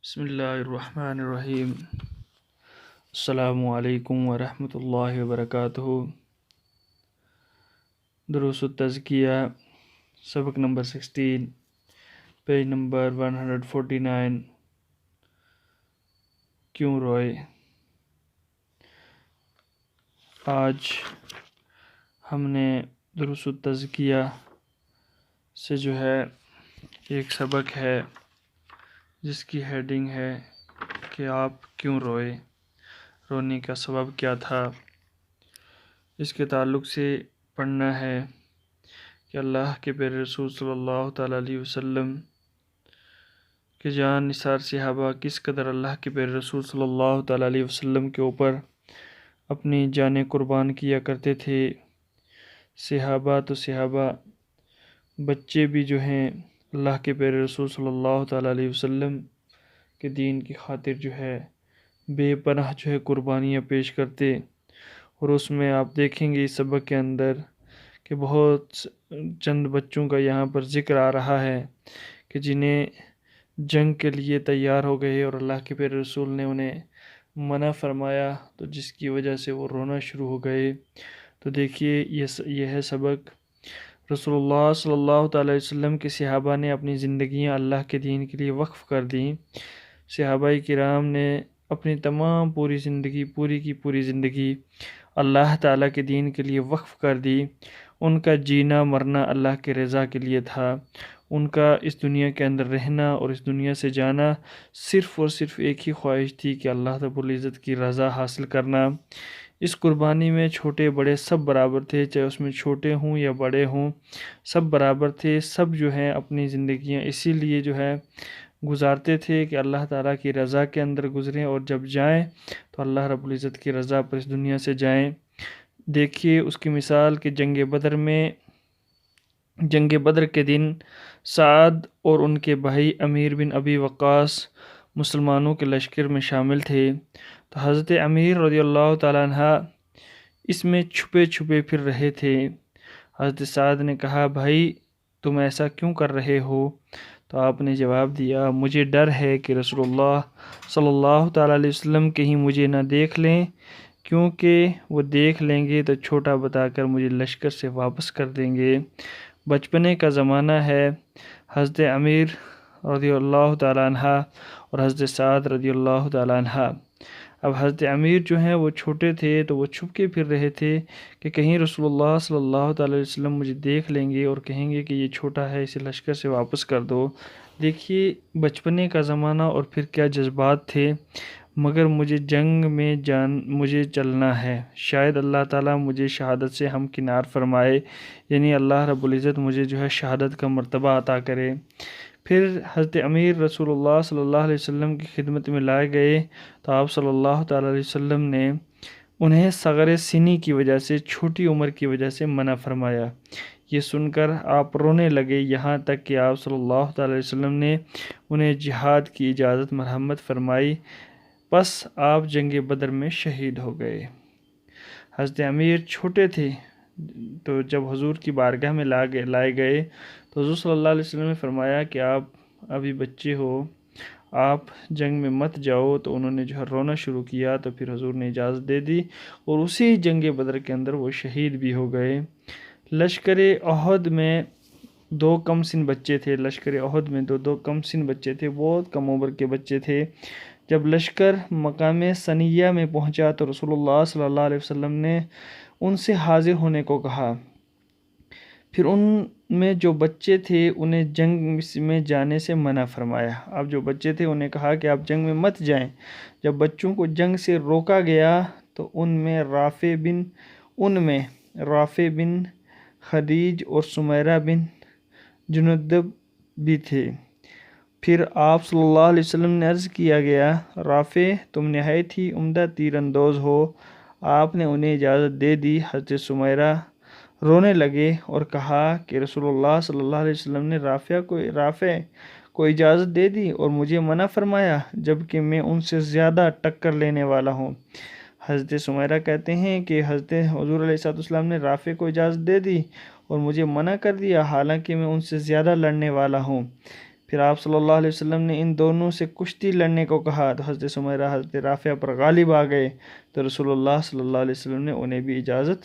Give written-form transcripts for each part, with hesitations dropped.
بسم اللہ الرحمن الرحیم۔ السلام علیکم ورحمۃ اللہ وبرکاتہ۔ دروس التزکیہ، سبق نمبر 16، پیج نمبر 149۔ کیوں روئے؟ آج ہم نے دروس التزکیہ سے جو ہے ایک سبق ہے جس کی ہیڈنگ ہے کہ آپ کیوں روئے، رونے کا سبب کیا تھا۔ اس کے تعلق سے پڑھنا ہے کہ اللہ کے پیارے رسول صلی اللہ تعالیٰ علیہ وسلم کے جان نثار صحابہ کس قدر اللہ کے پیارے رسول صلی اللہ تعالیٰ علیہ وسلم کے اوپر اپنی جانیں قربان کیا کرتے تھے۔ صحابہ تو صحابہ، بچے بھی جو ہیں اللہ کے پیارے رسول صلی اللہ تعالیٰ علیہ وسلم کے دین کی خاطر جو ہے بے پناہ جو ہے قربانیاں پیش کرتے۔ اور اس میں آپ دیکھیں گے اس سبق کے اندر کہ بہت چند بچوں کا یہاں پر ذکر آ رہا ہے کہ جنہیں جنگ کے لیے تیار ہو گئے اور اللہ کے پیارے رسول نے انہیں منع فرمایا تو جس کی وجہ سے وہ رونا شروع ہو گئے۔ تو دیکھیے یہ ہے سبق۔ رسول اللہ صلی اللہ تعالیٰ علیہ وسلم کے صحابہ نے اپنی زندگیاں اللہ کے دین کے لیے وقف کر دیں۔ صحابہ کرام نے اپنی تمام پوری کی پوری زندگی اللہ تعالیٰ کے دین کے لیے وقف کر دی۔ ان کا جینا مرنا اللہ کے رضا کے لیے تھا۔ ان کا اس دنیا کے اندر رہنا اور اس دنیا سے جانا صرف اور صرف ایک ہی خواہش تھی کہ اللہ رب العزت کی رضا حاصل کرنا۔ اس قربانی میں چھوٹے بڑے سب برابر تھے، چاہے اس میں چھوٹے ہوں یا بڑے ہوں، سب برابر تھے۔ سب جو ہیں اپنی زندگیاں اسی لیے جو ہے گزارتے تھے کہ اللہ تعالیٰ کی رضا کے اندر گزریں، اور جب جائیں تو اللہ رب العزت کی رضا پر اس دنیا سے جائیں۔ دیکھیے اس کی مثال کہ جنگ بدر کے دن سعد اور ان کے بھائی امیر بن ابی وقاص مسلمانوں کے لشکر میں شامل تھے، تو حضرت امیر رضی اللہ تعالیٰ عنہ اس میں چھپے چھپے پھر رہے تھے۔ حضرت سعد نے کہا، بھائی تم ایسا کیوں کر رہے ہو؟ تو آپ نے جواب دیا، مجھے ڈر ہے کہ رسول اللہ صلی اللہ تعالیٰ علیہ وسلم کہیں مجھے نہ دیکھ لیں، کیونکہ وہ دیکھ لیں گے تو چھوٹا بتا کر مجھے لشکر سے واپس کر دیں گے۔ بچپنے کا زمانہ ہے۔ حضرت امیر رضی اللہ تعالیٰ عنہ اور حضرت سعد رضی اللہ تعالیٰ عنہ، اب حضرت امیر جو ہیں وہ چھوٹے تھے تو وہ چھپ کے پھر رہے تھے کہ کہیں رسول اللہ صلی اللہ تعالیٰ علیہ وسلم مجھے دیکھ لیں گے اور کہیں گے کہ یہ چھوٹا ہے، اسے لشکر سے واپس کر دو۔ دیکھیے بچپنے کا زمانہ اور پھر کیا جذبات تھے۔ مگر مجھے جنگ میں مجھے چلنا ہے، شاید اللہ تعالیٰ مجھے شہادت سے ہمکنار فرمائے، یعنی اللہ رب العزت مجھے جو ہے شہادت کا مرتبہ عطا کرے۔ پھر حضرت امیر رسول اللہ صلی اللہ علیہ وسلم کی خدمت میں لائے گئے تو آپ صلی اللہ تعالیٰ علیہ وسلم نے انہیں صغر سنی کی وجہ سے، چھوٹی عمر کی وجہ سے منع فرمایا۔ یہ سن کر آپ رونے لگے، یہاں تک کہ آپ صلی اللہ تعالیٰ علیہ وسلم نے انہیں جہاد کی اجازت مرحمت فرمائی۔ پس آپ جنگ بدر میں شہید ہو گئے۔ حضرت امیر چھوٹے تھے تو جب حضور کی بارگاہ میں لائے گئے تو حضور صلی اللہ علیہ وسلم نے فرمایا کہ آپ ابھی بچے ہو، آپ جنگ میں مت جاؤ۔ تو انہوں نے جو ہے رونا شروع کیا، تو پھر حضور نے اجازت دے دی اور اسی جنگ بدر کے اندر وہ شہید بھی ہو گئے۔ لشکر احد میں دو کم سن بچے تھے، لشکر احد میں دو کم سن بچے تھے، بہت کم عمر کے بچے تھے۔ جب لشکر مقام ثنیہ میں پہنچا تو رسول اللہ صلی اللہ علیہ وسلم نے ان سے حاضر ہونے کو کہا۔ پھر ان میں جو بچے تھے انہیں جنگ میں جانے سے منع فرمایا۔ اب جو بچے تھے انہیں کہا کہ آپ جنگ میں مت جائیں۔ جب بچوں کو جنگ سے روکا گیا تو ان میں رافع بن خدیج اور سمیرہ بن جندب بھی تھے۔ پھر آپ صلی اللہ علیہ وسلم نے عرض کیا گیا، رافع تم نہایت ہی عمدہ تیر انداز ہو۔ آپ نے انہیں اجازت دے دی۔ حضرت سمیرہ رونے لگے اور کہا کہ رسول اللہ صلی اللہ علیہ وسلم نے رافع کو اجازت دے دی اور مجھے منع فرمایا، جبکہ میں ان سے زیادہ ٹکر لینے والا ہوں۔ حضرت سمیرہ کہتے ہیں کہ حضرت حضور علیہ السلام نے رافع کو اجازت دے دی اور مجھے منع کر دیا، حالانکہ میں ان سے زیادہ لڑنے والا ہوں۔ پھر آپ صلی اللہ علیہ وسلم نے ان دونوں سے کشتی لڑنے کو کہا تو حضرت سمیرہ حضرت رافع پر غالب آ گئے، تو رسول اللہ صلی اللہ علیہ وسلم نے انہیں بھی اجازت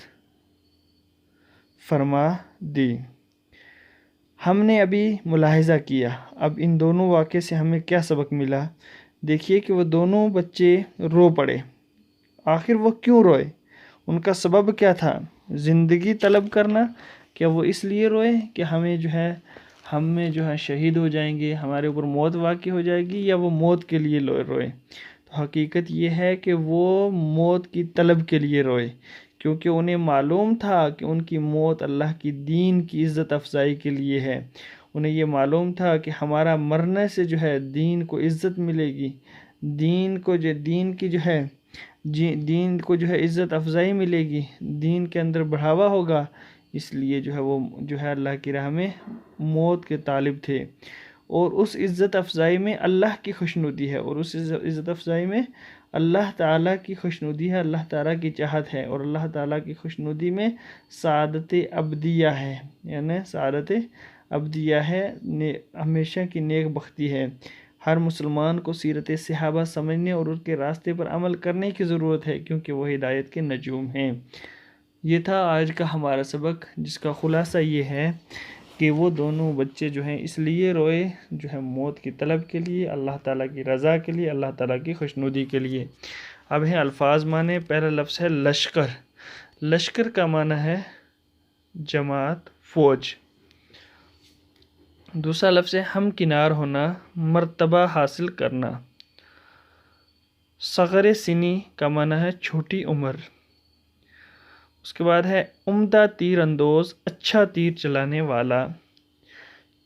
فرما دی۔ ہم نے ابھی ملاحظہ کیا، اب ان دونوں واقعے سے ہمیں کیا سبق ملا؟ دیکھیے کہ وہ دونوں بچے رو پڑے۔ آخر وہ کیوں روئے؟ ان کا سبب کیا تھا؟ زندگی طلب کرنا؟ کیا وہ اس لیے روئے کہ ہم جو ہے شہید ہو جائیں گے، ہمارے اوپر موت واقع ہو جائے گی، یا وہ موت کے لیے روئے؟ تو حقیقت یہ ہے کہ وہ موت کی طلب کے لیے روئے، کیونکہ انہیں معلوم تھا کہ ان کی موت اللہ کی دین کی عزت افزائی کے لیے ہے۔ انہیں یہ معلوم تھا کہ ہمارا مرنے سے جو ہے دین کو عزت ملے گی، دین کو جو ہے عزت افزائی ملے گی، دین کے اندر بڑھاوا ہوگا، اس لیے وہ اللہ کی راہ میں موت کے طالب تھے۔ اور اس عزت افزائی میں اللہ کی خوشنودی ہے، اور اس عزت افزائی میں اللہ تعالیٰ کی خوشنودی ہے، اللہ تعالیٰ کی چاہت ہے، اور اللہ تعالیٰ کی خوشنودی میں سعادت ابدیہ ہے، یعنی سعادت ابدیہ ہے، ہمیشہ کی نیک بختی ہے۔ ہر مسلمان کو سیرت صحابہ سمجھنے اور ان کے راستے پر عمل کرنے کی ضرورت ہے، کیونکہ وہ ہدایت کے نجوم ہیں۔ یہ تھا آج کا ہمارا سبق، جس کا خلاصہ یہ ہے کہ وہ دونوں بچے اس لیے روئے موت کی طلب کے لیے، اللہ تعالیٰ کی رضا کے لیے، اللہ تعالیٰ کی خوشنودی کے لیے۔ اب ہیں الفاظ معنی۔ پہلا لفظ ہے لشکر۔ لشکر کا معنی ہے جماعت، فوج۔ دوسرا لفظ ہے ہمکنار ہونا، مرتبہ حاصل کرنا۔ صغر سنی کا معنی ہے چھوٹی عمر۔ اس کے بعد ہے عمدہ تیر اندوز، اچھا تیر چلانے والا۔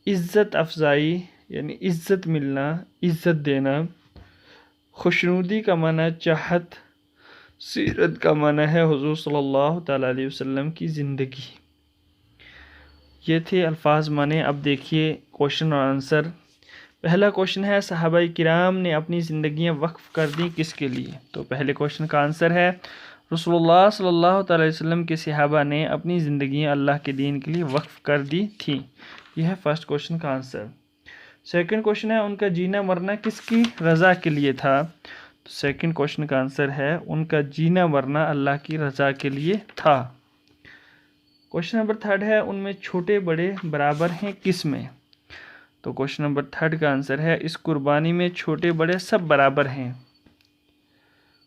عزت افزائی یعنی عزت ملنا، عزت دینا۔ خوشنودی کا معنی چاہت۔ سیرت کا معنی ہے حضور صلی اللہ تعالیٰ علیہ وسلم کی زندگی۔ یہ تھے الفاظ معنی۔ اب دیکھیے کوشچن اور آنسر۔ پہلا کوشچن ہے صحابہ کرام نے اپنی زندگیاں وقف کر دیں کس کے لیے؟ تو پہلے کوشچن کا آنسر ہے رسول اللہ صلی اللہ تعالیٰ علیہ وسلم کے صحابہ نے اپنی زندگیاں اللہ کے دین کے لیے وقف کر دی تھیں۔ یہ ہے فرسٹ کوشچن کا آنسر۔ سیکنڈ کوشچن ہے ان کا جینا مرنا کس کی رضا کے لیے تھا؟ تو سیکنڈ کوشچن کا آنسر ہے ان کا جینا مرنا اللہ کی رضا کے لیے تھا۔ کوشچن نمبر تھرڈ ہے ان میں چھوٹے بڑے برابر ہیں کس میں؟ تو کوشچن نمبر تھرڈ کا آنسر ہے اس قربانی میں چھوٹے بڑے سب برابر ہیں۔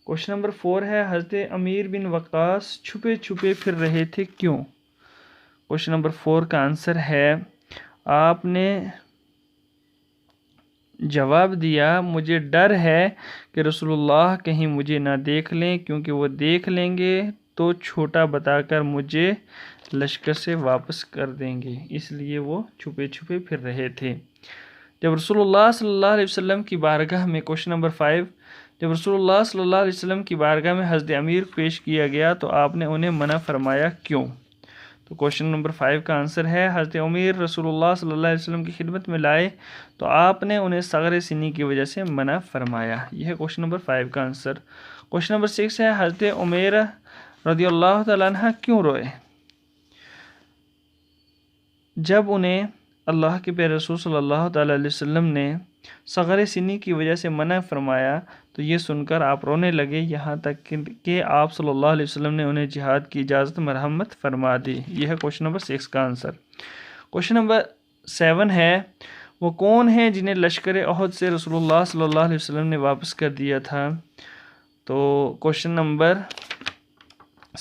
کوشچن نمبر 4 ہے حضرت امیر بن وقاص چھپے چھپے پھر رہے تھے کیوں؟ کوشچن نمبر 4 کا آنسر ہے آپ نے جواب دیا مجھے ڈر ہے کہ رسول اللہ کہیں مجھے نہ دیکھ لیں، کیونکہ وہ دیکھ لیں گے تو چھوٹا بتا کر مجھے لشکر سے واپس کر دیں گے، اس لیے وہ چھپے چھپے پھر رہے تھے۔ جب رسول اللہ صلی اللہ علیہ وسلم کی بارگاہ میں کوشچن نمبر 5 جب رسول اللہ صلی اللہ علیہ وسلم کی بارگاہ میں حضرت امیر پیش کیا گیا تو آپ نے انہیں منع فرمایا کیوں؟ تو کوشچن نمبر 5 کا آنسر ہے حضرت امیر رسول اللہ صلی اللہ علیہ وسلم کی خدمت میں لائے تو آپ نے انہیں صغر سنی کی وجہ سے منع فرمایا۔ یہ ہے کوشچن نمبر 5 کا آنسر۔ کوشچن نمبر 6 ہے حضرت عمیر رضی اللہ تعالیٰ عنہ کیوں روئے؟ جب انہیں اللہ کے پیارے رسول صلی اللہ تعالیٰ علیہ وسلم نے صغر سنی کی وجہ سے منع فرمایا تو یہ سن کر آپ رونے لگے، یہاں تک کہ آپ صلی اللہ علیہ وسلم نے انہیں جہاد کی اجازت مرحمت فرما دی۔ یہ ہے کوشچن نمبر 6 کا آنسر۔ کوشچن نمبر 7 ہے وہ کون ہیں جنہیں لشکر احد سے رسول اللہ صلی اللہ علیہ وسلم نے واپس کر دیا تھا؟ تو کوشچن نمبر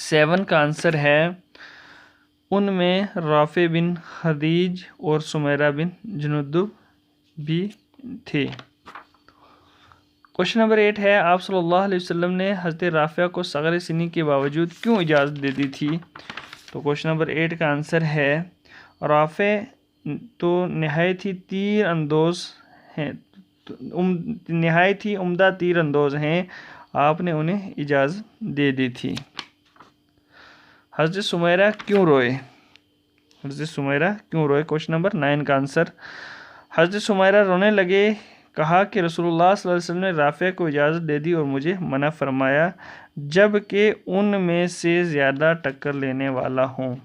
7 کا آنسر ہے ان میں رافع بن خدیج اور سمیرہ بن جندب بھی تھے۔ کوشچن نمبر 8 ہے آپ صلی اللہ علیہ وسلم نے حضرت رافع کو صغر سنی کے باوجود کیوں اجازت دے دی تھی؟ تو کوشچن نمبر 8 کا آنسر ہے رافع تو نہایت ہی تیر اندوز ہیں، نہایت ہی عمدہ تیر اندوز ہیں، آپ نے انہیں اجازت دے دی تھی۔ حضرت سمیرہ کیوں روئے؟ حضرت سمیرہ کیوں روئے؟ کوشچن نمبر 9 کا آنسر حضرت سمیرہ رونے لگے، کہا کہ رسول اللہ صلی اللہ علیہ وسلم نے رافع کو اجازت دے دی اور مجھے منع فرمایا جب کہ ان میں سے زیادہ ٹکر لینے والا ہوں۔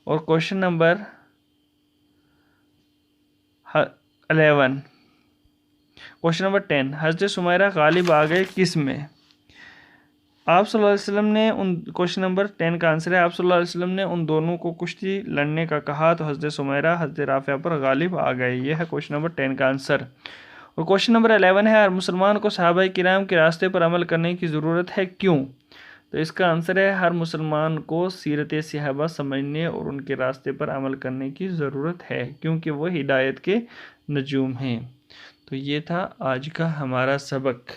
اور کوشچن نمبر 11. Question number 10. حضرت سمیرہ غالب آ گئے کس میں؟ آپ صلی اللہ علیہ وسلم نے کوشچن نمبر 10 کا آنسر ہے آپ صلی اللہ علیہ وسلم نے ان دونوں کو کشتی لڑنے کا کہا تو حضرت سمیرہ حضرت رافعہ پر غالب آ گئے. یہ ہے کوشچن نمبر 10 کا آنسر. اور کوشچن نمبر 11 ہے ہر مسلمان کو صحابہ کرام کے راستے پر عمل کرنے کی ضرورت ہے کیوں؟ تو اس کا آنسر ہے ہر مسلمان کو سیرت صحابہ سمجھنے اور ان کے راستے پر عمل کرنے کی ضرورت ہے کیونکہ وہ ہدایت کے نجوم ہیں. تو یہ تھا آج کا ہمارا سبق.